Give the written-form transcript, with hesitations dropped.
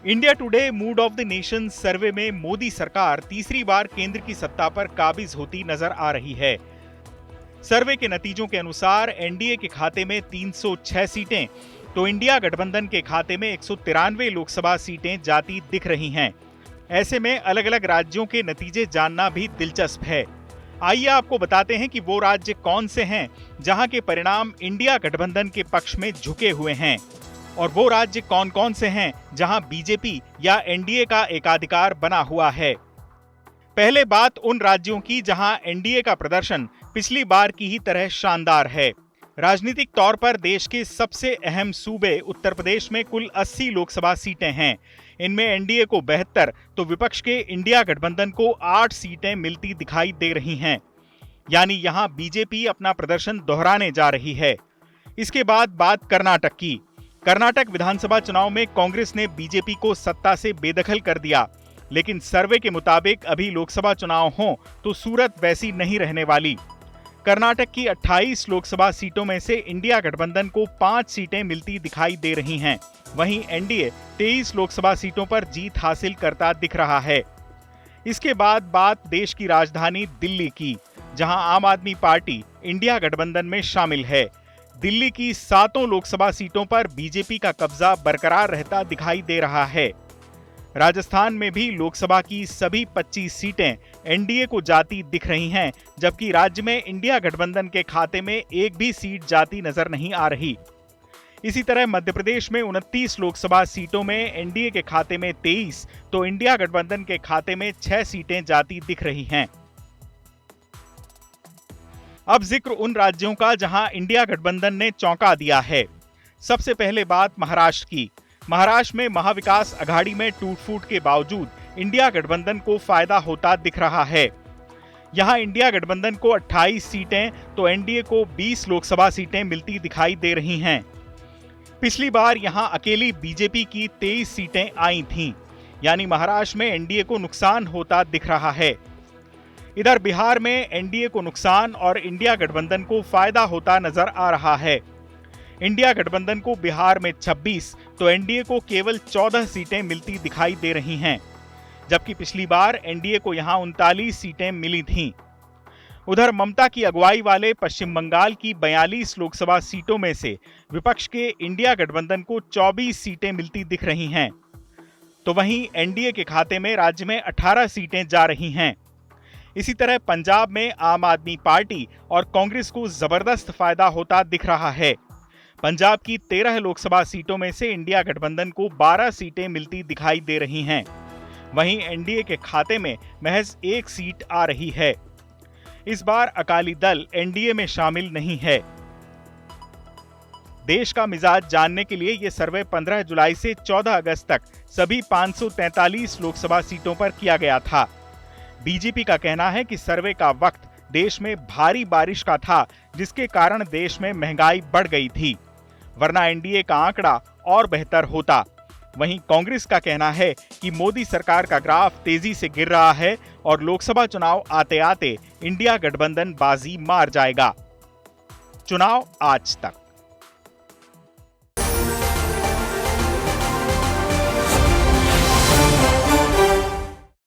India today mood off the nation सर्वे में मोदी सरकार तीसरी बार केंद्र की सत्ता पर काबिज होती नजर आ रही है। सर्वे के नतीजों के अनुसार एनडीए के खाते में 306 सीटें तो इंडिया गठबंधन के खाते में 193 लोकसभा सीटें जाती दिख रही हैं। ऐसे में अलग अलग राज्यों के नतीजे जानना भी दिलचस्प है। आइए आपको बताते हैं कि वो राज्य कौन से हैं जहां के परिणाम इंडिया गठबंधन के पक्ष में झुके हुए हैं और वो राज्य कौन कौन से हैं जहां बीजेपी या एनडीए का एकाधिकार बना हुआ है। पहले बात उन राज्यों की जहां एनडीए का प्रदर्शन पिछली बार की ही तरह शानदार है। राजनीतिक तौर पर देश के सबसे अहम सूबे उत्तर प्रदेश में कुल 80 लोकसभा सीटें हैं। इनमें एनडीए को 72 तो विपक्ष के इंडिया गठबंधन को 8 सीटें मिलती दिखाई दे रही हैं। यानी यहां बीजेपी अपना प्रदर्शन दोहराने जा रही है। इसके बाद बात कर्नाटक की। कर्नाटक विधानसभा चुनाव में कांग्रेस ने बीजेपी को सत्ता से बेदखल कर दिया, लेकिन सर्वे के मुताबिक अभी लोकसभा चुनाव हों तो सूरत वैसी नहीं रहने वाली। कर्नाटक की 28 लोकसभा सीटों में से इंडिया गठबंधन को 5 सीटें मिलती दिखाई दे रही हैं। वहीं एनडीए 23 लोकसभा सीटों पर जीत हासिल करता दिख रहा है। इसके बाद बात देश की राजधानी दिल्ली की, जहां आम आदमी पार्टी इंडिया गठबंधन में शामिल है। दिल्ली की 7 लोकसभा सीटों पर बीजेपी का कब्जा बरकरार रहता दिखाई दे रहा है। राजस्थान में भी लोकसभा की सभी 25 सीटें एनडीए को जाती दिख रही हैं, जबकि राज्य में इंडिया गठबंधन के खाते में एक भी सीट जाती नजर नहीं आ रही। इसी तरह मध्य प्रदेश में 29 लोकसभा सीटों में एनडीए के खाते में 23 तो इंडिया गठबंधन के खाते में 6 सीटें जाती दिख रही हैं। अब जिक्र उन राज्यों का जहां इंडिया गठबंधन ने चौंका दिया है। सबसे पहले बात महाराष्ट्र की। महाराष्ट्र में महाविकास अघाड़ी में टूट-फूट के बावजूद इंडिया गठबंधन को फायदा होता दिख रहा है। यहां इंडिया गठबंधन को 28 सीटें तो एनडीए को 20 लोकसभा सीटें मिलती दिखाई दे रही हैं। पिछली बार यहां अकेली बीजेपी की 23 सीटें आई थीं, यानी महाराष्ट्र में एनडीए को नुकसान होता दिख रहा है। इधर बिहार में एनडीए को नुकसान और इंडिया गठबंधन को फायदा होता नजर आ रहा है। इंडिया गठबंधन को बिहार में 26 तो एनडीए को केवल 14 सीटें मिलती दिखाई दे रही हैं, जबकि पिछली बार एनडीए को यहां 39 सीटें मिली थीं। उधर ममता की अगुवाई वाले पश्चिम बंगाल की 42 लोकसभा सीटों में से विपक्ष के इंडिया गठबंधन को 24 सीटें मिलती दिख रही हैं, तो वहीं एनडीए के खाते में राज्य में 18 सीटें जा रही हैं। इसी तरह पंजाब में आम आदमी पार्टी और कांग्रेस को जबरदस्त फायदा होता दिख रहा है। पंजाब की 13 लोकसभा सीटों में से इंडिया गठबंधन को 12 सीटें मिलती दिखाई दे रही हैं। वहीं एनडीए के खाते में महज 1 सीट आ रही है। इस बार अकाली दल एनडीए में शामिल नहीं है। देश का मिजाज जानने के लिए यह सर्वे 15 जुलाई से 14 अगस्त तक सभी 543 लोकसभा सीटों पर किया गया था। बीजेपी का कहना है कि सर्वे का वक्त देश में भारी बारिश का था, जिसके कारण देश में महंगाई बढ़ गई थी, वरना एनडीए का आंकड़ा और बेहतर होता। वहीं कांग्रेस का कहना है कि मोदी सरकार का ग्राफ तेजी से गिर रहा है और लोकसभा चुनाव आते आते इंडिया गठबंधन बाजी मार जाएगा। चुनाव आज तक।